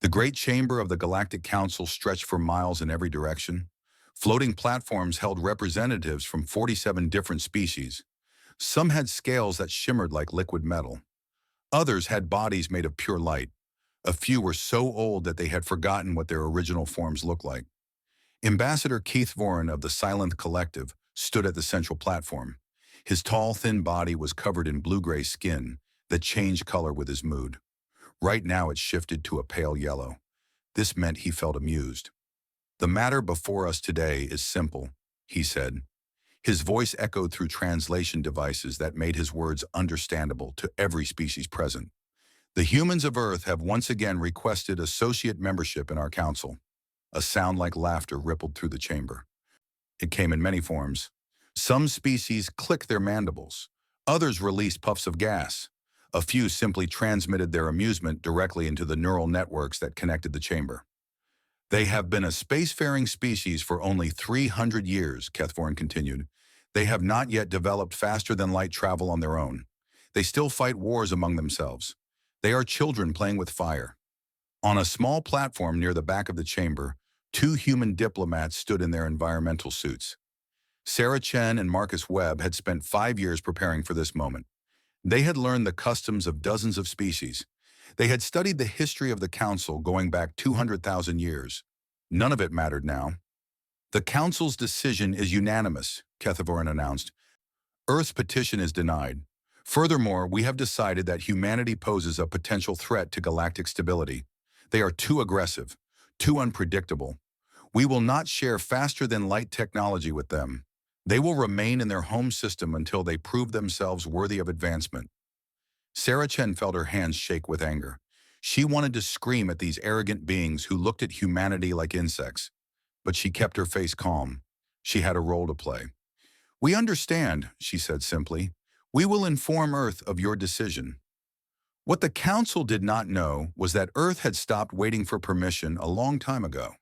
The great chamber of the Galactic Council stretched for miles in every direction. Floating platforms held representatives from 47 different species. Some had scales that shimmered like liquid metal. Others had bodies made of pure light. A few were so old that they had forgotten what their original forms looked like. Ambassador Keith Voren of the Silent Collective stood at the central platform. His tall, thin body was covered in blue-gray skin that changed color with his mood. Right now it shifted to a pale yellow. This meant he felt amused. "The matter before us today is simple," he said. His voice echoed through translation devices that made his words understandable to every species present. "The humans of Earth have once again requested associate membership in our council." A sound like laughter rippled through the chamber. It came in many forms. Some species clicked their mandibles. Others released puffs of gas. A few simply transmitted their amusement directly into the neural networks that connected the chamber. "They have been a spacefaring species for only 300 years, Kethvorn continued. They have not yet developed faster-than-light travel on their own. They still fight wars among themselves. They are children playing with fire." On a small platform near the back of the chamber, two human diplomats stood in their environmental suits. Sarah Chen and Marcus Webb had spent 5 years preparing for this moment. They had learned the customs of dozens of species. They had studied the history of the Council going back 200,000 years. None of it mattered now. "The Council's decision is unanimous," Kethavorin announced. "Earth's petition is denied. Furthermore, we have decided that humanity poses a potential threat to galactic stability. They are too aggressive, too unpredictable. We will not share faster-than-light technology with them. They will remain in their home system until they prove themselves worthy of advancement." Sarah Chen felt her hands shake with anger. She wanted to scream at these arrogant beings who looked at humanity like insects. But she kept her face calm. She had a role to play. "We understand," she said simply. "We will inform Earth of your decision." What the Council did not know was that Earth had stopped waiting for permission a long time ago.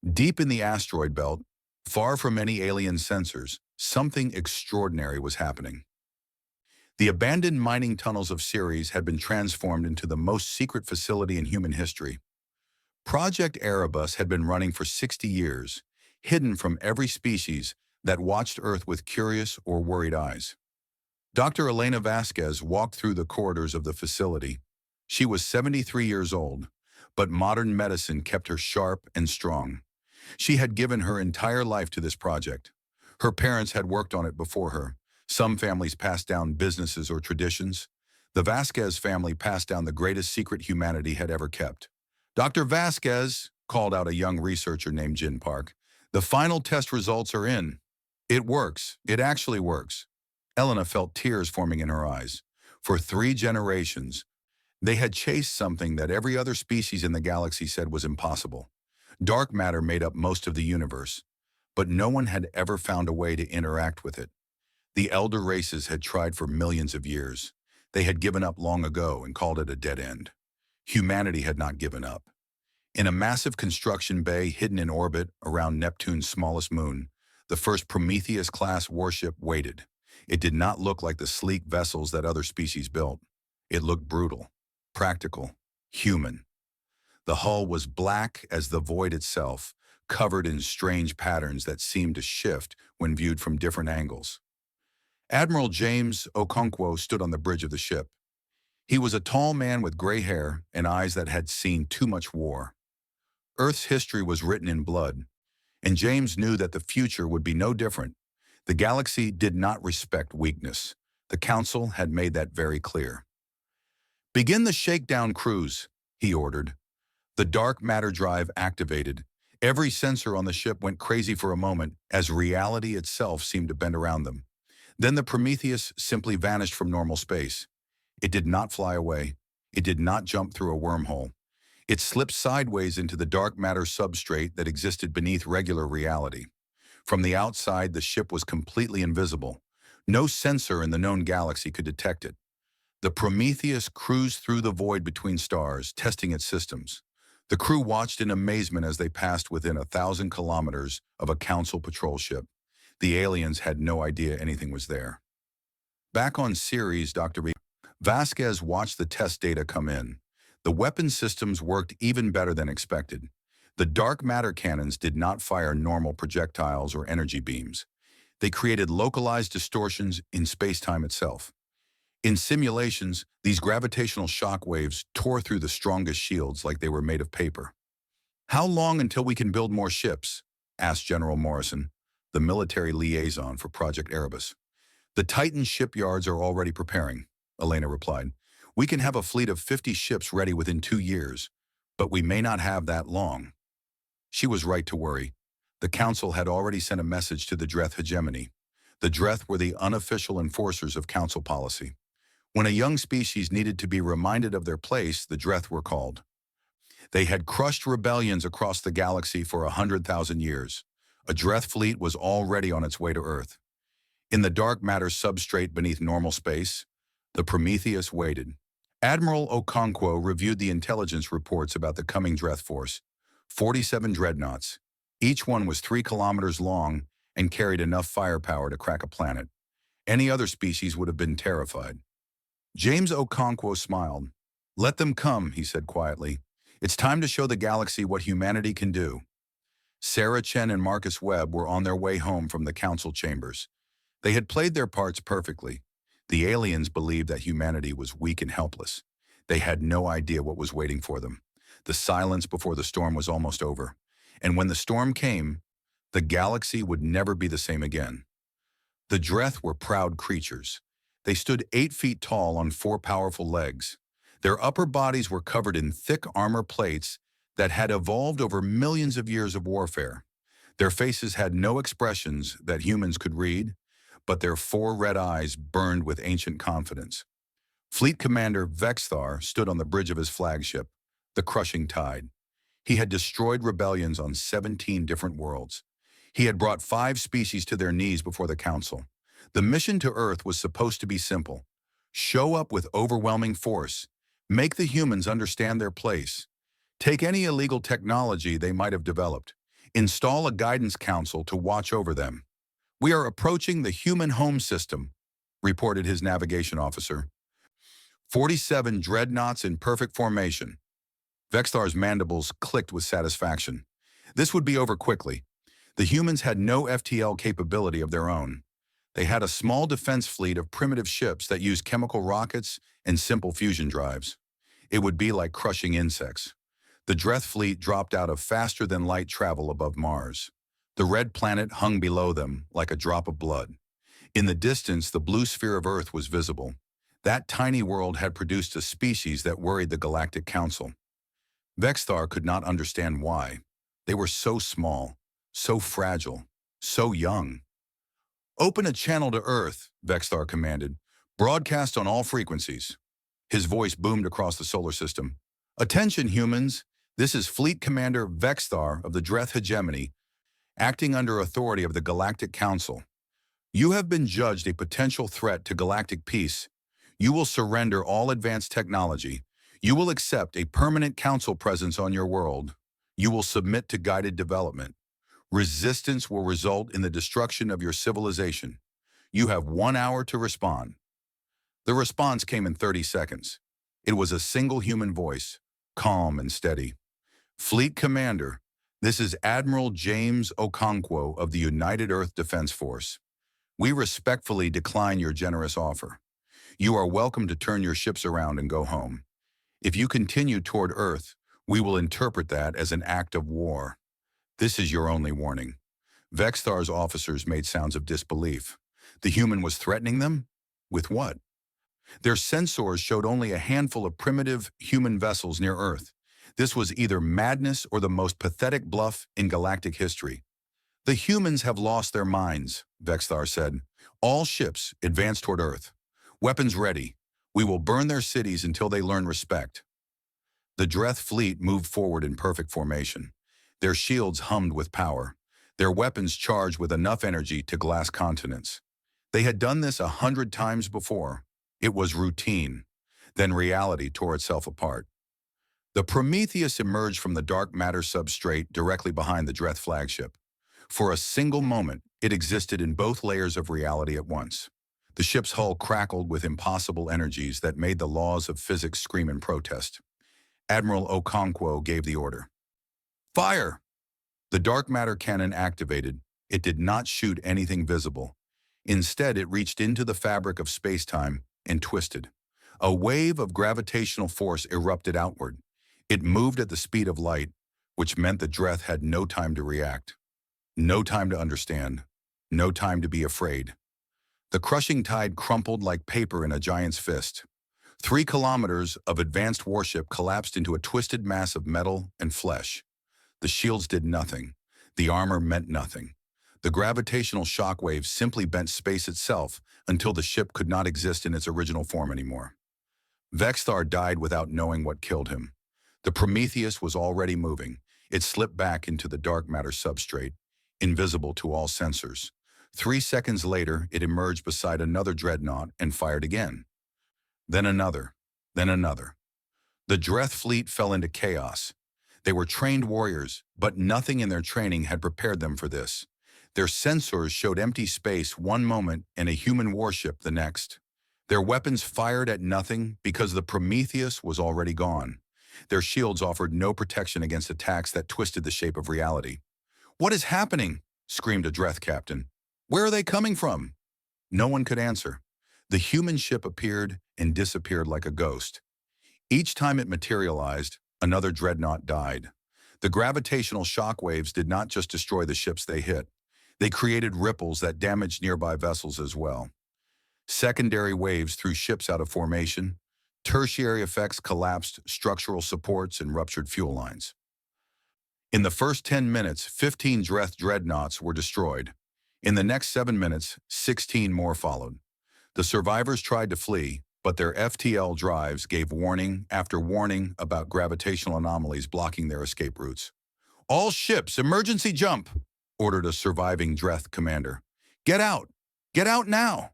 Deep in the asteroid belt, far from any alien sensors, something extraordinary was happening. The abandoned mining tunnels of Ceres had been transformed into the most secret facility in human history. Project Erebus had been running for 60 years, hidden from every species that watched Earth with curious or worried eyes. Dr. Elena Vasquez walked through the corridors of the facility. She was 73 years old, but modern medicine kept her sharp and strong. She had given her entire life to this project. Her parents had worked on it before her. Some families passed down businesses or traditions. The Vasquez family passed down the greatest secret humanity had ever kept. "Dr. Vasquez," called out a young researcher named Jin Park, "the final test results are in." "It works. It actually works." Elena felt tears forming in her eyes. For 3 generations, they had chased something that every other species in the galaxy said was impossible. Dark matter made up most of the universe, but no one had ever found a way to interact with it. The elder races had tried for millions of years. They had given up long ago and called it a dead end. Humanity had not given up. In a massive construction bay hidden in orbit around Neptune's smallest moon, the first Prometheus-class warship waited. It did not look like the sleek vessels that other species built. It looked brutal, practical, human. The hull was black as the void itself, covered in strange patterns that seemed to shift when viewed from different angles. Admiral James Okonkwo stood on the bridge of the ship. He was a tall man with gray hair and eyes that had seen too much war. Earth's history was written in blood, and James knew that the future would be no different. The galaxy did not respect weakness. The Council had made that very clear. "Begin the shakedown cruise," he ordered. The dark matter drive activated. Every sensor on the ship went crazy for a moment as reality itself seemed to bend around them. Then the Prometheus simply vanished from normal space. It did not fly away. It did not jump through a wormhole. It slipped sideways into the dark matter substrate that existed beneath regular reality. From the outside, the ship was completely invisible. No sensor in the known galaxy could detect it. The Prometheus cruised through the void between stars, testing its systems. The crew watched in amazement as they passed within 1,000 kilometers of a Council patrol ship. The aliens had no idea anything was there. Back on Ceres, Dr. Vasquez watched the test data come in. The weapon systems worked even better than expected. The dark matter cannons did not fire normal projectiles or energy beams. They created localized distortions in space-time itself. In simulations, these gravitational shock waves tore through the strongest shields like they were made of paper. "How long until we can build more ships?" asked General Morrison, the military liaison for Project Erebus. "The Titan shipyards are already preparing," Elena replied. "We can have a fleet of 50 ships ready within 2 years, but we may not have that long." She was right to worry. The Council had already sent a message to the Dreth hegemony. The Dreth were the unofficial enforcers of Council policy. When a young species needed to be reminded of their place, the Dreth were called. They had crushed rebellions across the galaxy for 100,000 years. A Dreth fleet was already on its way to Earth. In the dark matter substrate beneath normal space, the Prometheus waited. Admiral Okonkwo reviewed the intelligence reports about the coming Dreth force. 47 dreadnoughts. Each one was 3 kilometers long and carried enough firepower to crack a planet. Any other species would have been terrified. James Okonkwo smiled. "Let them come," he said quietly. "It's time to show the galaxy what humanity can do." Sarah Chen and Marcus Webb were on their way home from the council chambers. They had played their parts perfectly. The aliens believed that humanity was weak and helpless. They had no idea what was waiting for them. The silence before the storm was almost over. And when the storm came, the galaxy would never be the same again. The Dreth were proud creatures. They stood 8 feet tall on 4 powerful legs. Their upper bodies were covered in thick armor plates that had evolved over millions of years of warfare. Their faces had no expressions that humans could read, but their 4 red eyes burned with ancient confidence. Fleet Commander Vexthar stood on the bridge of his flagship, the Crushing Tide. He had destroyed rebellions on 17 different worlds. He had brought 5 species to their knees before the Council. The mission to Earth was supposed to be simple. Show up with overwhelming force. Make the humans understand their place. Take any illegal technology they might have developed. Install a guidance council to watch over them. "We are approaching the human home system," reported his navigation officer. 47 dreadnoughts in perfect formation. Vexthar's mandibles clicked with satisfaction. This would be over quickly. The humans had no FTL capability of their own. They had a small defense fleet of primitive ships that used chemical rockets and simple fusion drives. It would be like crushing insects. The Dreth fleet dropped out of faster-than-light travel above Mars. The red planet hung below them like a drop of blood. In the distance, the blue sphere of Earth was visible. That tiny world had produced a species that worried the Galactic Council. Vexthar could not understand why. They were so small, so fragile, so young. "Open a channel to Earth," Vexthar commanded. "Broadcast on all frequencies." His voice boomed across the solar system. "Attention, humans. This is Fleet Commander Vexthar of the Dreth hegemony, acting under authority of the Galactic Council. You have been judged a potential threat to galactic peace. You will surrender all advanced technology. You will accept a permanent council presence on your world. You will submit to guided development. Resistance will result in the destruction of your civilization. You have 1 hour to respond." The response came in 30 seconds. It was a single human voice, calm and steady. "Fleet Commander, this is Admiral James Okonkwo of the United Earth Defense Force. We respectfully decline your generous offer. You are welcome to turn your ships around and go home. If you continue toward Earth, we will interpret that as an act of war. This is your only warning." Vexthar's officers made sounds of disbelief. The human was threatening them? With what? Their sensors showed only a handful of primitive human vessels near Earth. This was either madness or the most pathetic bluff in galactic history. "The humans have lost their minds," Vexthar said. "All ships advance toward Earth. Weapons ready. We will burn their cities until they learn respect." The Dreth fleet moved forward in perfect formation. Their shields hummed with power. Their weapons charged with enough energy to glass continents. They had done this 100 times before. It was routine. Then reality tore itself apart. The Prometheus emerged from the dark matter substrate directly behind the Dreth flagship. For a single moment, it existed in both layers of reality at once. The ship's hull crackled with impossible energies that made the laws of physics scream in protest. Admiral Okonkwo gave the order. Fire! The dark matter cannon activated. It did not shoot anything visible. Instead, it reached into the fabric of space-time and twisted. A wave of gravitational force erupted outward. It moved at the speed of light, which meant the Dreth had no time to react, no time to understand, no time to be afraid. The crushing tide crumpled like paper in a giant's fist. 3 kilometers of advanced warship collapsed into a twisted mass of metal and flesh. The shields did nothing. The armor meant nothing. The gravitational shockwaves simply bent space itself until the ship could not exist in its original form anymore. Vexthar died without knowing what killed him. The Prometheus was already moving. It slipped back into the dark matter substrate, invisible to all sensors. 3 seconds later, it emerged beside another dreadnought and fired again. Then another. Then another. The Dreth fleet fell into chaos. They were trained warriors, but nothing in their training had prepared them for this. Their sensors showed empty space one moment and a human warship the next. Their weapons fired at nothing because the Prometheus was already gone. Their shields offered no protection against attacks that twisted the shape of reality. "What is happening?" screamed a Dreth captain. "Where are they coming from?" No one could answer. The human ship appeared and disappeared like a ghost. Each time it materialized, another dreadnought died. The gravitational shockwaves did not just destroy the ships they hit. They created ripples that damaged nearby vessels as well. Secondary waves threw ships out of formation. Tertiary effects collapsed structural supports and ruptured fuel lines. In the first 10 minutes, 15 Dreth dreadnoughts were destroyed. In the next 7 minutes, 16 more followed. The survivors tried to flee, but their FTL drives gave warning after warning about gravitational anomalies blocking their escape routes. "All ships, emergency jump!" ordered a surviving Dreth commander. "Get out! Get out now!"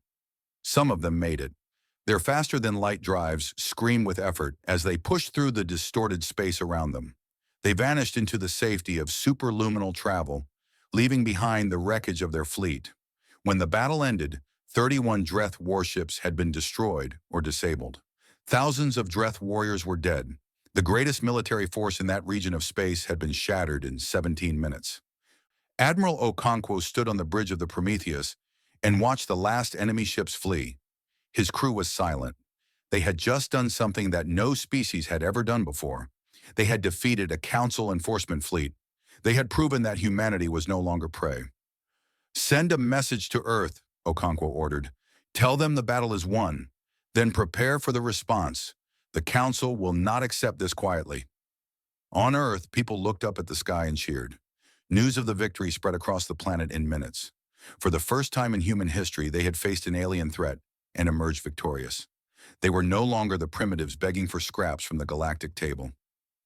Some of them made it. Their faster-than-light drives screamed with effort as they pushed through the distorted space around them. They vanished into the safety of superluminal travel, leaving behind the wreckage of their fleet. When the battle ended, 31 Dreth warships had been destroyed or disabled. Thousands of Dreth warriors were dead. The greatest military force in that region of space had been shattered in 17 minutes. Admiral Okonkwo stood on the bridge of the Prometheus and watched the last enemy ships flee. His crew was silent. They had just done something that no species had ever done before. They had defeated a council enforcement fleet. They had proven that humanity was no longer prey. "Send a message to Earth," Okonkwo ordered. "Tell them the battle is won. Then prepare for the response. The council will not accept this quietly." On Earth, people looked up at the sky and cheered. News of the victory spread across the planet in minutes. For the first time in human history, they had faced an alien threat and emerged victorious. They were no longer the primitives begging for scraps from the galactic table.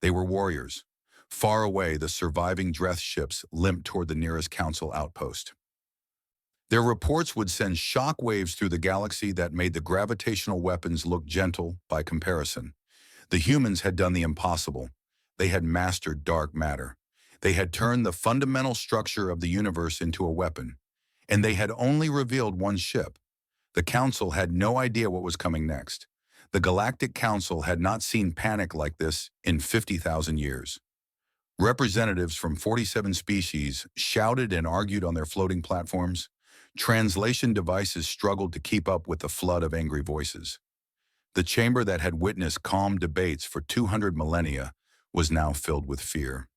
They were warriors. Far away, the surviving Dreth ships limped toward the nearest council outpost. Their reports would send shock waves through the galaxy that made the gravitational weapons look gentle by comparison. The humans had done the impossible. They had mastered dark matter. They had turned the fundamental structure of the universe into a weapon. And they had only revealed one ship. The Council had no idea what was coming next. The Galactic Council had not seen panic like this in 50,000 years. Representatives from 47 species shouted and argued on their floating platforms. Translation devices struggled to keep up with the flood of angry voices. The chamber that had witnessed calm debates for 200 millennia was now filled with fear.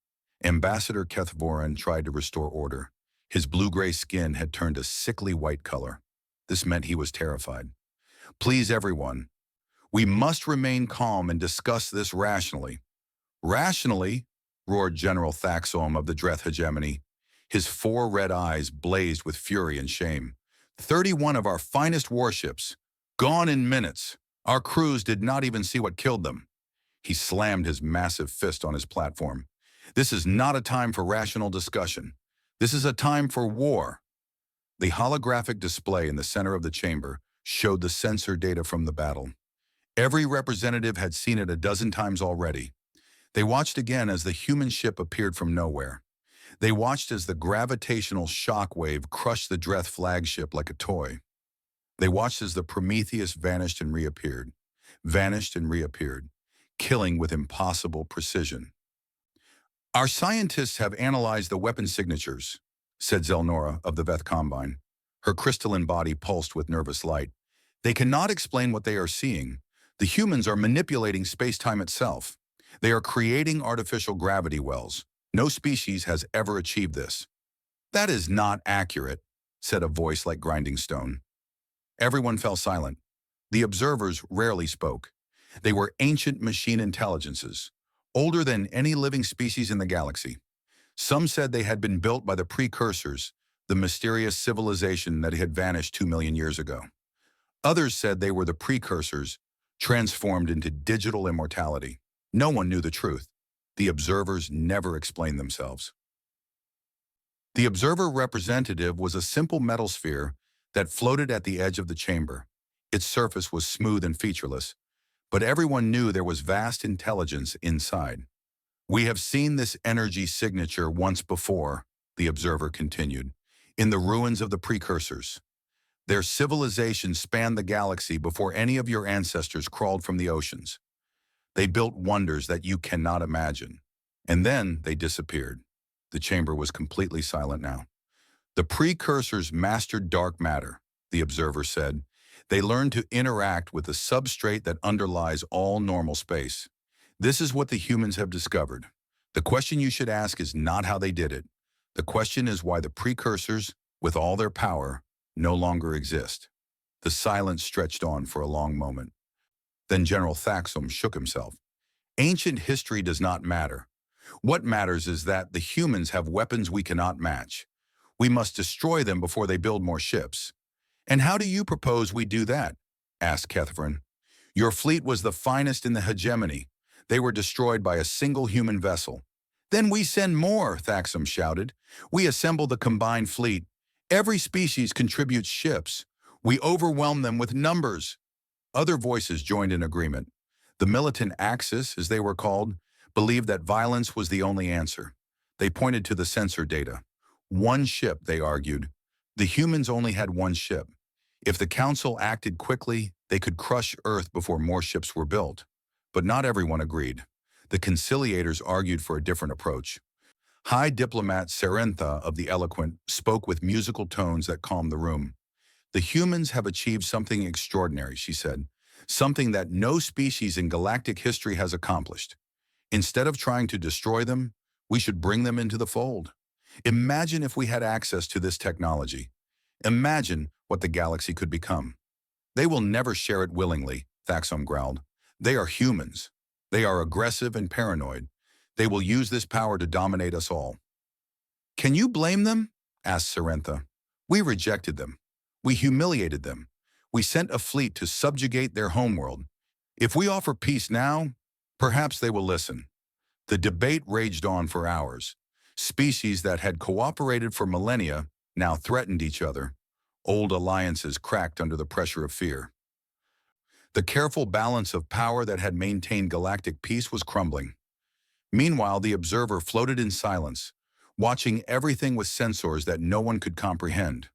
Ambassador Kethvoran tried to restore order. His blue-gray skin had turned a sickly white color. This meant he was terrified. "Please, everyone, we must remain calm and discuss this rationally." "Rationally?" roared General Thaxom of the Dreth hegemony. His 4 red eyes blazed with fury and shame. 31 of our finest warships, gone in minutes. Our crews did not even see what killed them." He slammed his massive fist on his platform. "This is not a time for rational discussion. This is a time for war." The holographic display in the center of the chamber showed the sensor data from the battle. Every representative had seen it a dozen times already. They watched again as the human ship appeared from nowhere. They watched as the gravitational shockwave crushed the Dreth flagship like a toy. They watched as the Prometheus vanished and reappeared, killing with impossible precision. Our scientists have analyzed the weapon signatures, said Zelnora of the Veth Combine. Her crystalline body pulsed with nervous light. They cannot explain what they are seeing. The humans are manipulating space-time itself. They are creating artificial gravity wells. No species has ever achieved this. That is not accurate, said a voice like grinding stone. Everyone fell silent. The observers rarely spoke. They were ancient machine intelligences, older than any living species in the galaxy. Some said they had been built by the precursors, the mysterious civilization that had vanished 2 million years ago. Others said they were the precursors, transformed into digital immortality. No one knew the truth. The observers never explained themselves. The observer representative was a simple metal sphere that floated at the edge of the chamber. Its surface was smooth and featureless, but everyone knew there was vast intelligence inside. We have seen this energy signature once before, the observer continued, in the ruins of the precursors. Their civilization spanned the galaxy before any of your ancestors crawled from the oceans. They built wonders that you cannot imagine. And then they disappeared. The chamber was completely silent now. The precursors mastered dark matter, the observer said. They learned to interact with the substrate that underlies all normal space. This is what the humans have discovered. The question you should ask is not how they did it. The question is why the precursors, with all their power, no longer exist. The silence stretched on for a long moment. Then General Thaxum shook himself. Ancient history does not matter. What matters is that the humans have weapons we cannot match. We must destroy them before they build more ships. And how do you propose we do that? Asked Kethrin. Your fleet was the finest in the hegemony. They were destroyed by a single human vessel. Then we send more, Thaxum shouted. We assemble the combined fleet. Every species contributes ships. We overwhelm them with numbers. Other voices joined in agreement. The militant Axis, as they were called, believed that violence was the only answer. They pointed to the sensor data. One ship, they argued. The humans only had one ship. If the Council acted quickly, they could crush Earth before more ships were built. But not everyone agreed. The conciliators argued for a different approach. High Diplomat Serentha of the Eloquent spoke with musical tones that calmed the room. The humans have achieved something extraordinary, she said. Something that no species in galactic history has accomplished. Instead of trying to destroy them, we should bring them into the fold. Imagine if we had access to this technology. Imagine what the galaxy could become. They will never share it willingly, Thaxum growled. They are humans. They are aggressive and paranoid. They will use this power to dominate us all. Can you blame them? Asked Serentha. We rejected them. We humiliated them. We sent a fleet to subjugate their homeworld. If we offer peace now, perhaps they will listen. The debate raged on for hours. Species that had cooperated for millennia now threatened each other. Old alliances cracked under the pressure of fear. The careful balance of power that had maintained galactic peace was crumbling. Meanwhile, the observer floated in silence, watching everything with sensors that no one could comprehend.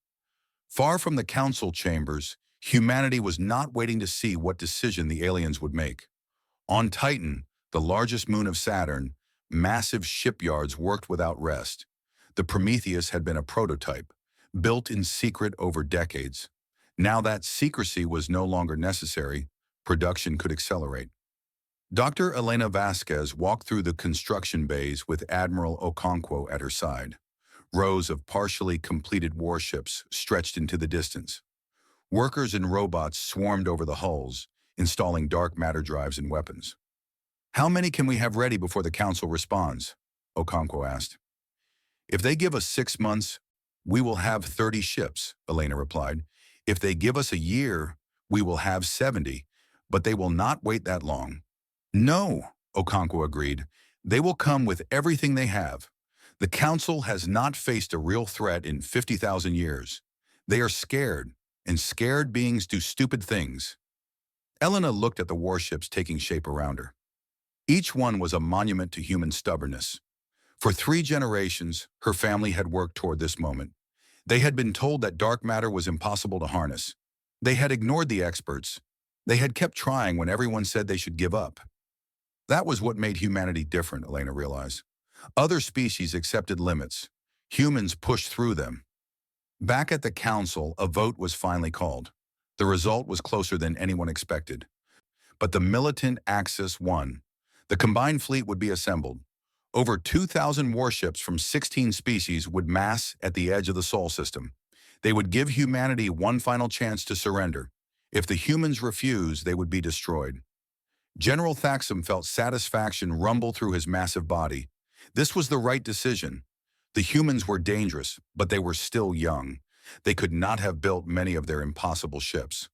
Far from the council chambers, humanity was not waiting to see what decision the aliens would make. On Titan, the largest moon of Saturn, massive shipyards worked without rest. The Prometheus had been a prototype, built in secret over decades. Now that secrecy was no longer necessary, production could accelerate. Dr. Elena Vasquez walked through the construction bays with Admiral Okonkwo at her side. Rows of partially completed warships stretched into the distance. Workers and robots swarmed over the hulls, installing dark matter drives and weapons. How many can we have ready before the council responds? Okonkwo asked. If they give us 6 months, we will have 30 ships, Elena replied. If they give us a year, we will have 70, but they will not wait that long. No, Okonkwo agreed. They will come with everything they have. The council has not faced a real threat in 50,000 years. They are scared, and scared beings do stupid things. Elena looked at the warships taking shape around her. Each one was a monument to human stubbornness. For 3 generations, her family had worked toward this moment. They had been told that dark matter was impossible to harness. They had ignored the experts. They had kept trying when everyone said they should give up. That was what made humanity different, Elena realized. Other species accepted limits. Humans pushed through them. Back at the council, a vote was finally called. The result was closer than anyone expected. But the militant Axis won. The combined fleet would be assembled. Over 2,000 warships from 16 species would mass at the edge of the Sol system. They would give humanity one final chance to surrender. If the humans refused, they would be destroyed. General Thaxam felt satisfaction rumble through his massive body. This was the right decision. The humans were dangerous, but they were still young. They could not have built many of their impossible ships.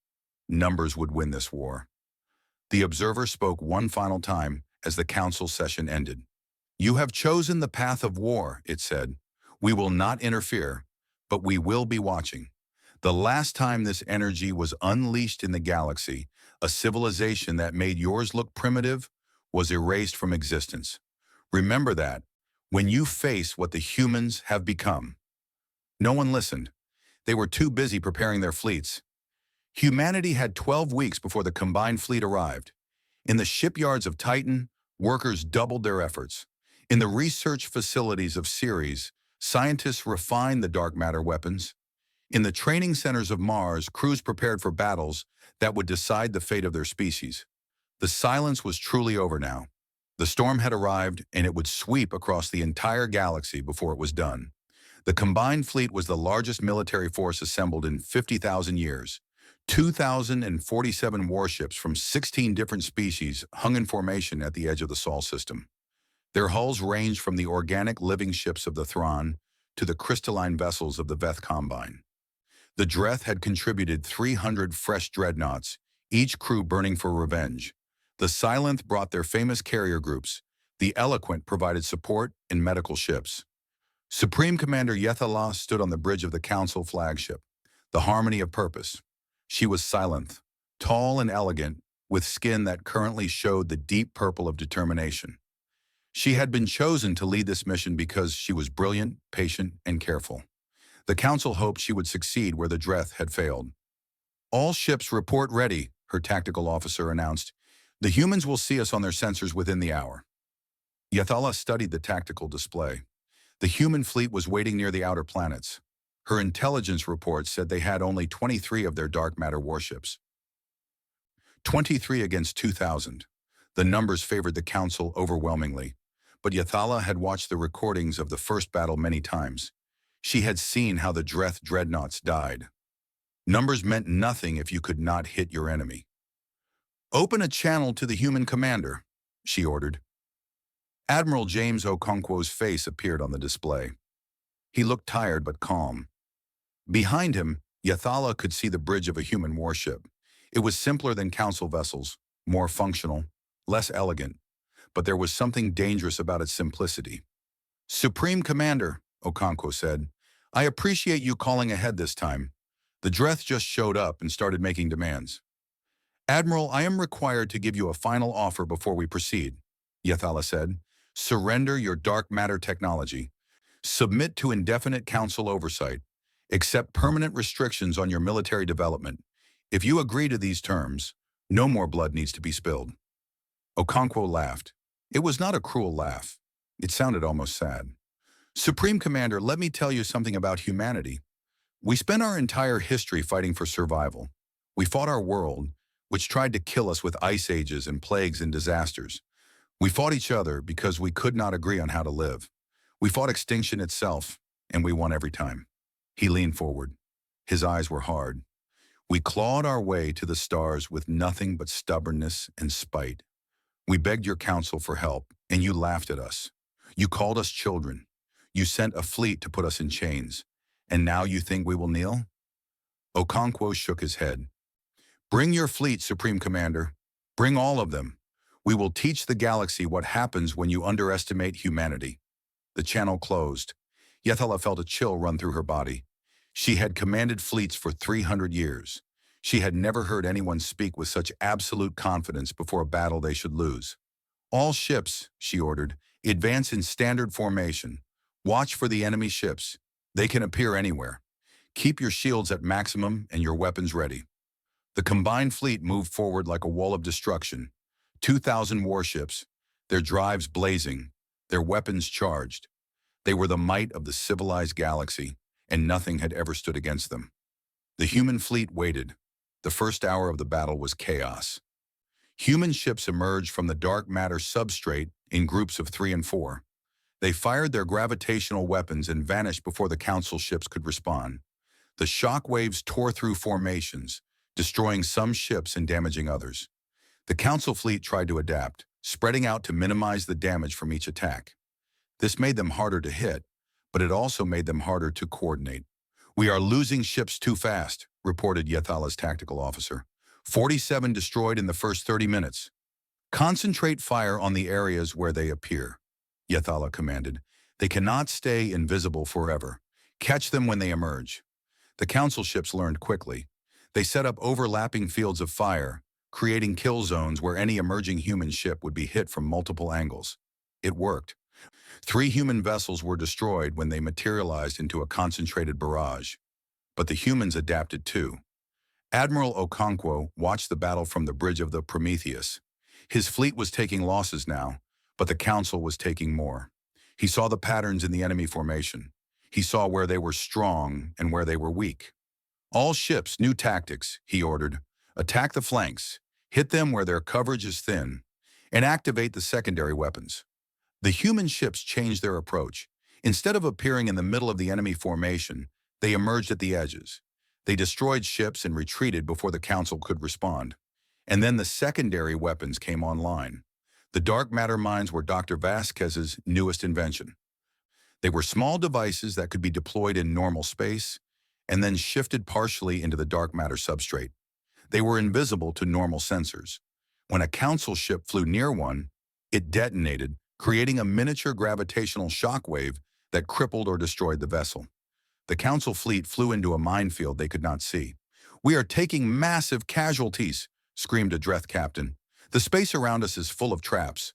Numbers would win this war. The observer spoke one final time as the council session ended. "You have chosen the path of war," it said. "We will not interfere, but we will be watching." The last time this energy was unleashed in the galaxy, a civilization that made yours look primitive was erased from existence. Remember that when you face what the humans have become. No one listened. They were too busy preparing their fleets. Humanity had 12 weeks before the combined fleet arrived. In the shipyards of Titan, workers doubled their efforts. In the research facilities of Ceres, scientists refined the dark matter weapons. In the training centers of Mars, crews prepared for battles that would decide the fate of their species. The silence was truly over now. The storm had arrived, and it would sweep across the entire galaxy before it was done. The combined fleet was the largest military force assembled in 50,000 years. 2,047 warships from 16 different species hung in formation at the edge of the Sol system. Their hulls ranged from the organic living ships of the Thrawn to the crystalline vessels of the Veth Combine. The Dreth had contributed 300 fresh dreadnoughts, each crew burning for revenge. The Silenth brought their famous carrier groups. The Eloquent provided support in medical ships. Supreme Commander Yethala stood on the bridge of the Council flagship, the harmony of purpose. She was Silenth, tall and elegant, with skin that currently showed the deep purple of determination. She had been chosen to lead this mission because she was brilliant, patient, and careful. The Council hoped she would succeed where the Dreth had failed. "All ships report ready," her tactical officer announced. "The humans will see us on their sensors within the hour." Yethala studied the tactical display. The human fleet was waiting near the outer planets. Her intelligence reports said they had only 23 of their dark matter warships. 23 against 2,000. The numbers favored the Council overwhelmingly. But Yethala had watched the recordings of the first battle many times. She had seen how the Dreth dreadnoughts died. Numbers meant nothing if you could not hit your enemy. "Open a channel to the human commander," she ordered. Admiral James Okonkwo's face appeared on the display. He looked tired but calm. Behind him, Yethala could see the bridge of a human warship. It was simpler than Council vessels, more functional, less elegant, but there was something dangerous about its simplicity. "Supreme Commander," Okonkwo said, "I appreciate you calling ahead this time. The Dreth just showed up and started making demands." "Admiral, I am required to give you a final offer before we proceed," Yethala said. "Surrender your dark matter technology. Submit to indefinite Council oversight. Accept permanent restrictions on your military development. If you agree to these terms, no more blood needs to be spilled." Okonkwo laughed. It was not a cruel laugh. It sounded almost sad. "Supreme Commander, let me tell you something about humanity. We spent our entire history fighting for survival. We fought our world, which tried to kill us with ice ages and plagues and disasters. We fought each other because we could not agree on how to live. We fought extinction itself, and we won every time." He leaned forward. His eyes were hard. "We clawed our way to the stars with nothing but stubbornness and spite. We begged your Council for help, and you laughed at us. You called us children. You sent a fleet to put us in chains. And now you think we will kneel?" Okonkwo shook his head. "Bring your fleet, Supreme Commander. Bring all of them. We will teach the galaxy what happens when you underestimate humanity." The channel closed. Yethala felt a chill run through her body. She had commanded fleets for 300 years. She had never heard anyone speak with such absolute confidence before a battle they should lose. "All ships," she ordered, "advance in standard formation. Watch for the enemy ships. They can appear anywhere. Keep your shields at maximum and your weapons ready." The combined fleet moved forward like a wall of destruction. 2,000 warships, their drives blazing, their weapons charged. They were the might of the civilized galaxy, and nothing had ever stood against them. The human fleet waited. The first hour of the battle was chaos. Human ships emerged from the dark matter substrate in groups of 3 and 4. They fired their gravitational weapons and vanished before the Council ships could respond. The shockwaves tore through formations, destroying some ships and damaging others. The Council fleet tried to adapt, spreading out to minimize the damage from each attack. This made them harder to hit, but it also made them harder to coordinate. "We are losing ships too fast," reported Yethala's tactical officer. 47 destroyed in the first 30 minutes. "Concentrate fire on the areas where they appear," Yethala commanded. "They cannot stay invisible forever. Catch them when they emerge." The Council ships learned quickly. They set up overlapping fields of fire, creating kill zones where any emerging human ship would be hit from multiple angles. It worked. 3 human vessels were destroyed when they materialized into a concentrated barrage. But the humans adapted too. Admiral Okonkwo watched the battle from the bridge of the Prometheus. His fleet was taking losses now, but the Council was taking more. He saw the patterns in the enemy formation. He saw where they were strong and where they were weak. "All ships, new tactics," he ordered. "Attack the flanks, hit them where their coverage is thin, and activate the secondary weapons." The human ships changed their approach. Instead of appearing in the middle of the enemy formation, they emerged at the edges. They destroyed ships and retreated before the Council could respond. And then the secondary weapons came online. The dark matter mines were Dr. Vasquez's newest invention. They were small devices that could be deployed in normal space and then shifted partially into the dark matter substrate. They were invisible to normal sensors. When a Council ship flew near one, it detonated, creating a miniature gravitational shockwave that crippled or destroyed the vessel. The Council fleet flew into a minefield they could not see. "We are taking massive casualties," screamed a Dreth captain. "The space around us is full of traps."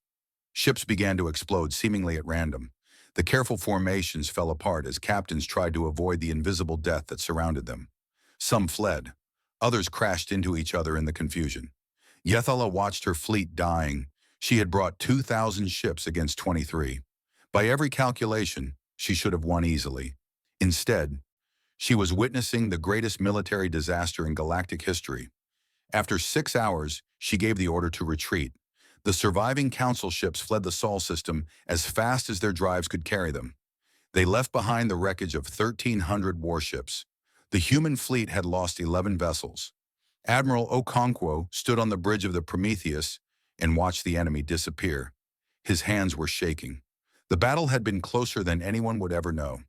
Ships began to explode seemingly at random. The careful formations fell apart as captains tried to avoid the invisible death that surrounded them. Some fled. Others crashed into each other in the confusion. Yethala watched her fleet dying. She had brought 2,000 ships against 23. By every calculation, she should have won easily. Instead, she was witnessing the greatest military disaster in galactic history. After 6 hours, she gave the order to retreat. The surviving Council ships fled the Sol system as fast as their drives could carry them. They left behind the wreckage of 1,300 warships. The human fleet had lost 11 vessels. Admiral Okonkwo stood on the bridge of the Prometheus and watched the enemy disappear. His hands were shaking. The battle had been closer than anyone would ever know.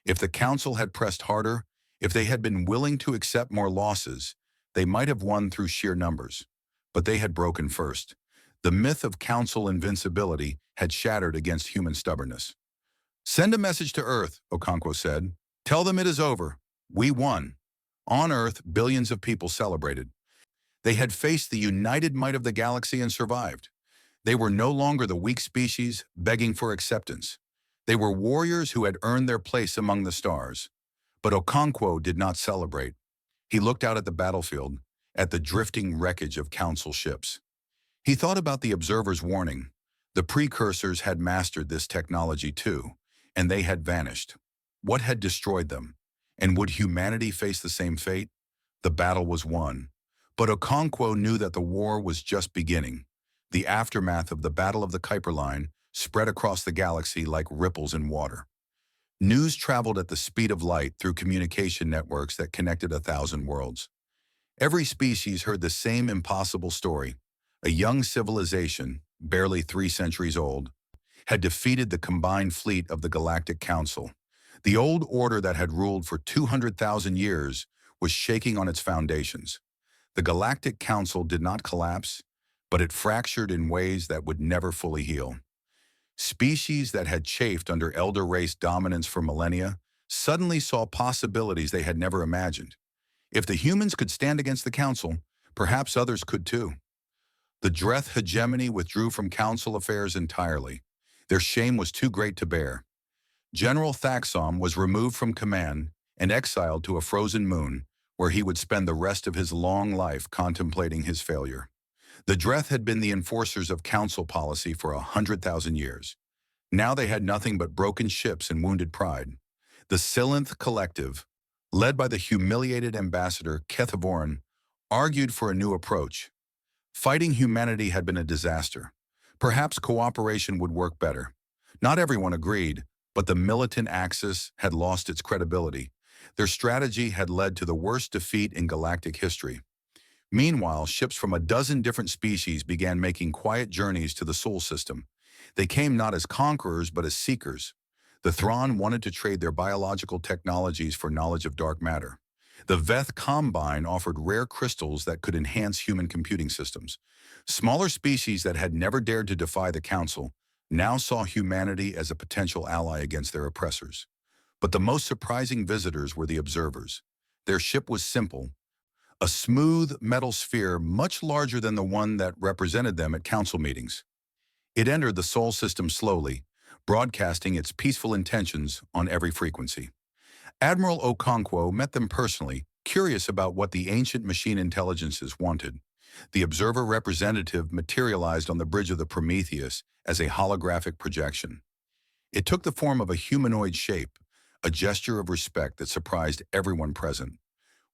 If the Council had pressed harder, if they had been willing to accept more losses, they might have won through sheer numbers. But they had broken first. The myth of Council invincibility had shattered against human stubbornness. "Send a message to Earth," Okonkwo said. "Tell them it is over. We won." On Earth, billions of people celebrated. They had faced the united might of the galaxy and survived. They were no longer the weak species begging for acceptance. They were warriors who had earned their place among the stars. But Okonkwo did not celebrate. He looked out at the battlefield, at the drifting wreckage of Council ships. He thought about the observer's warning. The precursors had mastered this technology too, and they had vanished. What had destroyed them? And would humanity face the same fate? The battle was won. But Okonkwo knew that the war was just beginning. The aftermath of the Battle of the Kuiper Line spread across the galaxy like ripples in water. News traveled at the speed of light through communication networks that connected 1,000 worlds. Every species heard the same impossible story. A young civilization, barely 3 centuries old, had defeated the combined fleet of the Galactic Council. The old order that had ruled for 200,000 years was shaking on its foundations. The Galactic Council did not collapse, but it fractured in ways that would never fully heal. Species that had chafed under elder race dominance for millennia suddenly saw possibilities they had never imagined. If the humans could stand against the Council, perhaps others could too. The Dreth hegemony withdrew from Council affairs entirely. Their shame was too great to bear. General Thaxom was removed from command and exiled to a frozen moon, where he would spend the rest of his long life contemplating his failure. The Dreth had been the enforcers of council policy for 100,000 years. Now they had nothing but broken ships and wounded pride. The Silinth Collective, led by the humiliated ambassador Kethivoran, argued for a new approach. Fighting humanity had been a disaster. Perhaps cooperation would work better. Not everyone agreed, but the militant axis had lost its credibility. Their strategy had led to the worst defeat in galactic history. Meanwhile, ships from a dozen different species began making quiet journeys to the Sol system. They came not as conquerors but as seekers. The Thrawn wanted to trade their biological technologies for knowledge of dark matter. The Veth Combine offered rare crystals that could enhance human computing systems. Smaller species that had never dared to defy the Council now saw humanity as a potential ally against their oppressors. But the most surprising visitors were the observers. Their ship was simple, a smooth metal sphere much larger than the one that represented them at council meetings. It entered the Sol system slowly, broadcasting its peaceful intentions on every frequency. Admiral Okonkwo met them personally, curious about what the ancient machine intelligences wanted. The observer representative materialized on the bridge of the Prometheus as a holographic projection. It took the form of a humanoid shape, a gesture of respect that surprised everyone present.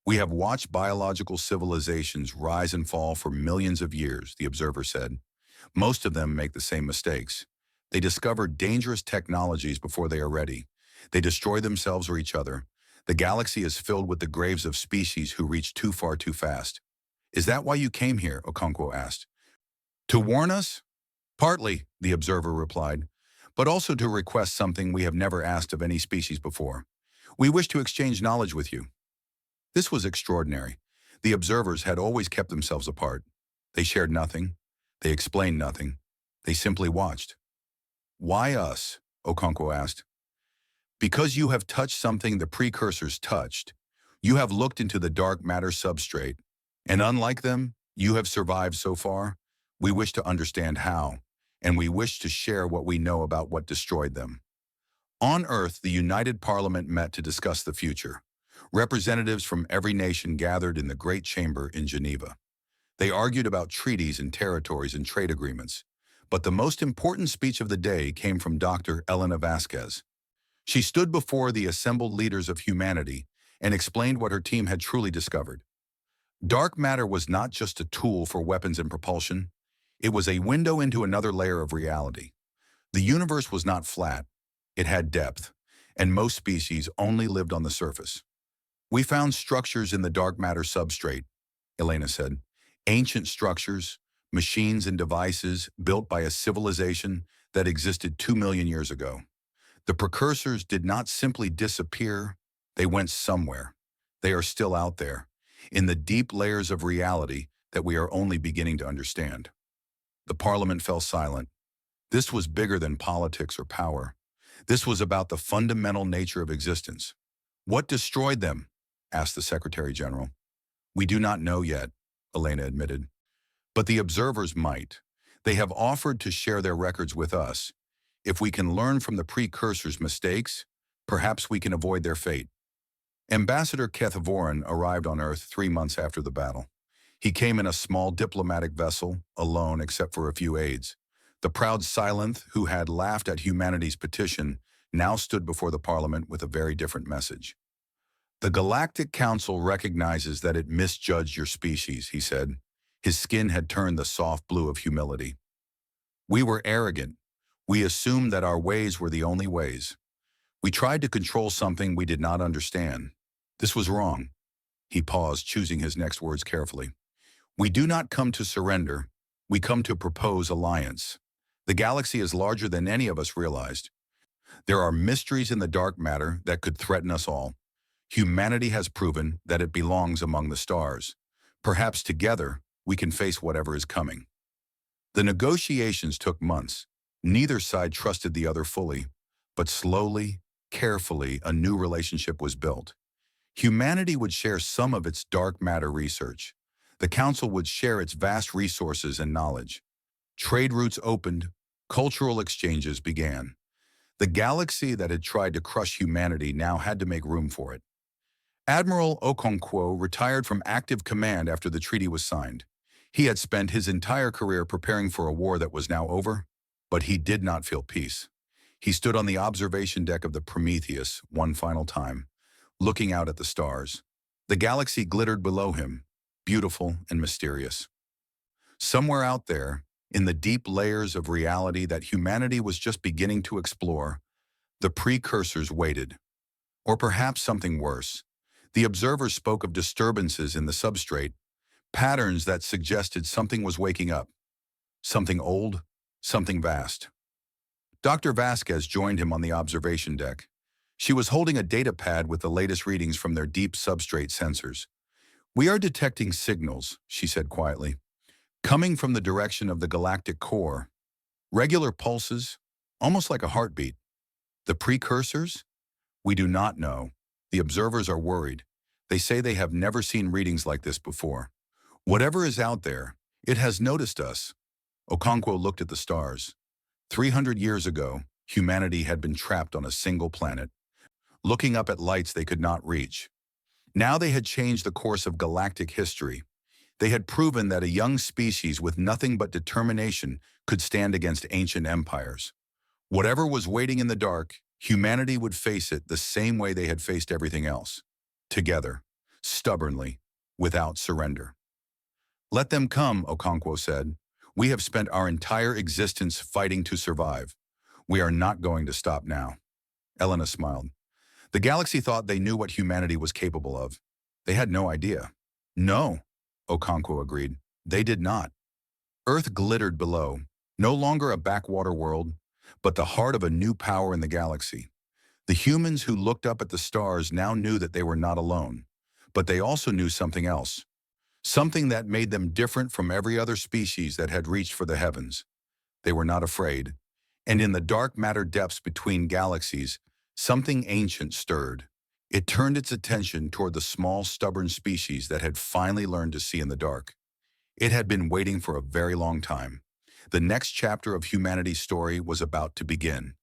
We have watched biological civilizations rise and fall for millions of years, the observer said. Most of them make the same mistakes. They discover dangerous technologies before they are ready. They destroy themselves or each other. The galaxy is filled with the graves of species who reach too far too fast. Is that why you came here? Okonkwo asked. To warn us? Partly, the observer replied, but also to request something we have never asked of any species before. We wish to exchange knowledge with you. This was extraordinary. The observers had always kept themselves apart. They shared nothing. They explained nothing. They simply watched. Why us? Okonkwo asked. Because you have touched something the precursors touched. You have looked into the dark matter substrate, and unlike them, you have survived so far. We wish to understand how, and we wish to share what we know about what destroyed them. On Earth, the United Parliament met to discuss the future. Representatives from every nation gathered in the Great Chamber in Geneva. They argued about treaties and territories and trade agreements. But the most important speech of the day came from Dr. Elena Vasquez. She stood before the assembled leaders of humanity and explained what her team had truly discovered. Dark matter was not just a tool for weapons and propulsion. It was a window into another layer of reality. The universe was not flat. It had depth, and most species only lived on the surface. We found structures in the dark matter substrate, Elena said. Ancient structures, machines and devices built by a civilization that existed 2 million years ago. The precursors did not simply disappear, they went somewhere. They are still out there, in the deep layers of reality that we are only beginning to understand. The Parliament fell silent. This was bigger than politics or power. This was about the fundamental nature of existence. What destroyed them? Asked the Secretary General. We do not know yet, Elena admitted. But the observers might. They have offered to share their records with us. If we can learn from the precursors' mistakes, perhaps we can avoid their fate. Ambassador Kethivoran arrived on Earth 3 months after the battle. He came in a small diplomatic vessel, alone except for a few aides. The proud Silenth, who had laughed at humanity's petition, now stood before the Parliament with a very different message. The Galactic Council recognizes that it misjudged your species, he said. His skin had turned the soft blue of humility. We were arrogant. We assumed that our ways were the only ways. We tried to control something we did not understand. This was wrong. He paused, choosing his next words carefully. We do not come to surrender. We come to propose alliance. The galaxy is larger than any of us realized. There are mysteries in the dark matter that could threaten us all. Humanity has proven that it belongs among the stars. Perhaps together, we can face whatever is coming. The negotiations took months. Neither side trusted the other fully, but slowly, carefully, a new relationship was built. Humanity would share some of its dark matter research. The Council would share its vast resources and knowledge. Trade routes opened, cultural exchanges began. The galaxy that had tried to crush humanity now had to make room for it. Admiral Okonkwo retired from active command after the treaty was signed. He had spent his entire career preparing for a war that was now over, but he did not feel peace. He stood on the observation deck of the Prometheus one final time, looking out at the stars. The galaxy glittered below him, beautiful and mysterious. Somewhere out there, in the deep layers of reality that humanity was just beginning to explore, the precursors waited. Or perhaps something worse. The observers spoke of disturbances in the substrate, patterns that suggested something was waking up. Something old, something vast. Dr. Vasquez joined him on the observation deck. She was holding a data pad with the latest readings from their deep substrate sensors. "We are detecting signals," she said quietly, "coming from the direction of the galactic core. Regular pulses, almost like a heartbeat. The precursors? We do not know. The observers are worried. They say they have never seen readings like this before. Whatever is out there, it has noticed us." Okonkwo looked at the stars. 300 years ago, humanity had been trapped on a single planet, looking up at lights they could not reach. Now they had changed the course of galactic history. They had proven that a young species with nothing but determination could stand against ancient empires. Whatever was waiting in the dark, humanity would face it the same way they had faced everything else. Together, stubbornly, without surrender. "Let them come," Okonkwo said. "We have spent our entire existence fighting to survive. We are not going to stop now." Elena smiled. The galaxy thought they knew what humanity was capable of. They had no idea. "No," Okonkwo agreed. "They did not." Earth glittered below, no longer a backwater world, but the heart of a new power in the galaxy. The humans who looked up at the stars now knew that they were not alone, but they also knew something else. Something that made them different from every other species that had reached for the heavens. They were not afraid. And in the dark matter depths between galaxies, something ancient stirred. It turned its attention toward the small, stubborn species that had finally learned to see in the dark. It had been waiting for a very long time. The next chapter of humanity's story was about to begin.